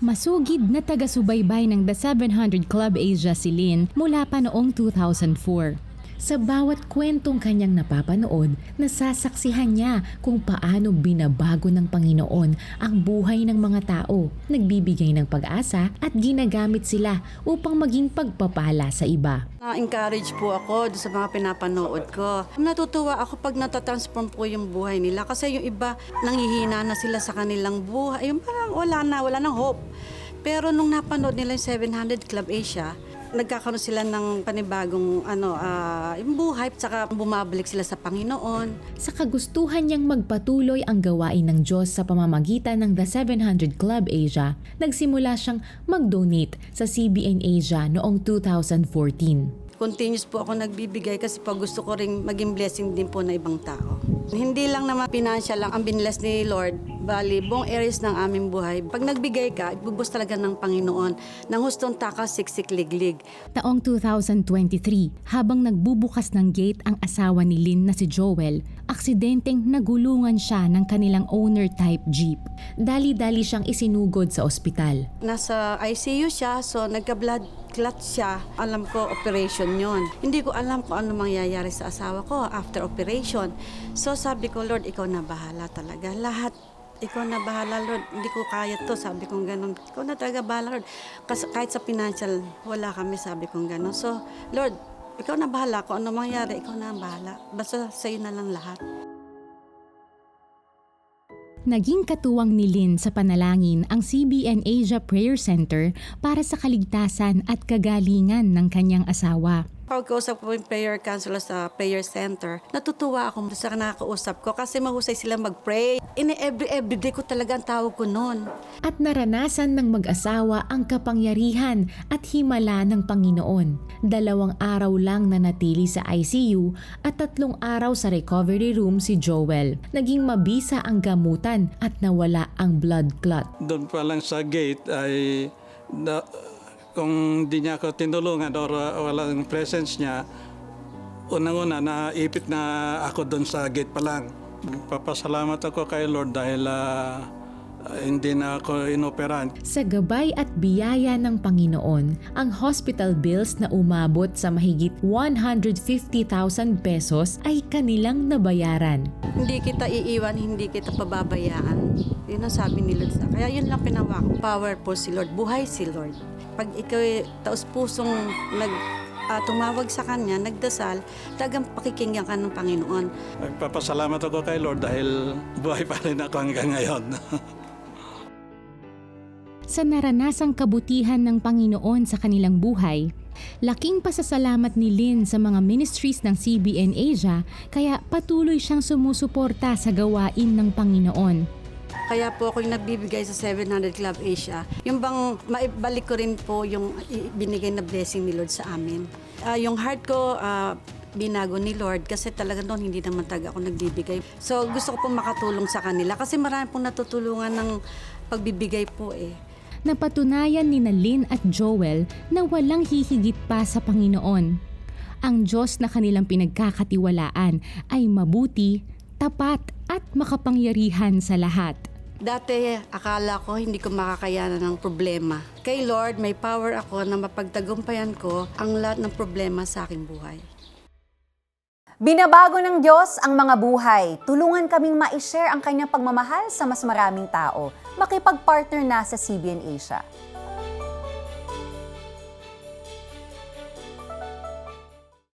Masugid na taga-subaybay ng The 700 Club Asia si Lynn mula pa noong 2004. Sa bawat kwentong kanyang napapanood, nasasaksihan niya kung paano binabago ng Panginoon ang buhay ng mga tao, nagbibigay ng pag-asa at ginagamit sila upang maging pagpapala sa iba. Na-encourage po ako sa mga pinapanood ko. Natutuwa ako pag natatransform po yung buhay nila kasi yung iba nanghihina na sila sa kanilang buhay. Yung parang wala nang hope. Pero nung napanood nila yung 700 Club Asia, nagkakaroon sila ng panibagong yung buhay, saka bumabalik sila sa Panginoon. Sa kagustuhan niyang magpatuloy ang gawain ng Diyos sa pamamagitan ng The 700 Club Asia, nagsimula siyang mag-donate sa CBN Asia noong 2014. Continuous po ako nagbibigay kasi pag gusto ko ring maging blessing din po na ibang tao. Hindi lang naman financial lang ang binless ni Lord, bali buong areas ng aming buhay. Pag nagbigay ka, ibubos talaga ng Panginoon ng hustong takas, siksik, liglig. Taong 2023, habang nagbubukas ng gate ang asawa ni Lynn na si Joel, aksidenteng nagulungan siya ng kanilang owner-type jeep. Dali-dali siyang isinugod sa ospital. Nasa ICU siya, so nagka-blood clot siya. Alam ko, operation yon. Hindi ko alam kung ano mangyayari sa asawa ko after operation. So sabi ko, Lord, ikaw na bahala talaga. Lahat, ikaw na bahala, Lord. Hindi ko kaya to, sabi kong ganun. Ikaw na talaga bahala, Lord. Kasi kahit sa financial, wala kami, sabi kong ganun. So, Lord, ikaw na bahala. Kung ano mangyari, ikaw na bahala. Basta sa'yo na lang lahat. Naging katuwang ni Lynn sa panalangin ang CBN Asia Prayer Center para sa kaligtasan at kagalingan ng kanyang asawa. Pag kausap ko yung prayer counselor sa prayer center, natutuwa ako sa nakakausap ko kasi mahusay sila mag-pray. Everyday ko talaga ang tawag ko noon. At naranasan ng mag-asawa ang kapangyarihan at himala ng Panginoon. 2 araw lang na natili sa ICU at 3 araw sa recovery room si Joel. Naging mabisa ang gamutan at nawala ang blood clot. Doon pa lang sa gate ay kung di niya ako tinulungan or walang presence niya, unang-una naipit na ako doon sa gate pa lang. Papasalamat ako kay Lord dahil hindi na ako inoperan. Sa gabay at biyaya ng Panginoon, ang hospital bills na umabot sa mahigit 150,000 pesos ay kanilang nabayaran. Hindi kita iiwan, hindi kita pababayaan. Yun ang sabi ni Lord. Kaya yun lang pinawak. Powerful si Lord. Buhay si Lord. Pag ikaw taos-pusong tumawag sa Kanya, nagdasal, talagang pakikinggan ka ng Panginoon. Nagpapasalamat ako kay Lord dahil buhay pa rin ako hanggang ngayon. Sa naranasang kabutihan ng Panginoon sa kanilang buhay, laking pasasalamat ni Lynn sa mga ministries ng CBN Asia kaya patuloy siyang sumusuporta sa gawain ng Panginoon. Kaya po ako yung nagbibigay sa 700 Club Asia. Yung bang maibalik ko rin po yung binigay na blessing ni Lord sa amin. Yung heart ko, binago ni Lord kasi talaga doon hindi naman taga ako nagbibigay. So gusto ko pong makatulong sa kanila kasi marami pong natutulungan ng pagbibigay po eh. Napatunayan ni Lynn at Joel na walang hihigit pa sa Panginoon. Ang Diyos na kanilang pinagkakatiwalaan ay mabuti, tapat at makapangyarihan sa lahat. Dati, akala ko hindi ko makakayanan ng problema. Kay Lord, may power ako na mapagtagumpayan ko ang lahat ng problema sa aking buhay. Binabago ng Diyos ang mga buhay. Tulungan kaming ma-share ang kanyang pagmamahal sa mas maraming tao. Makipag-partner na sa CBN Asia.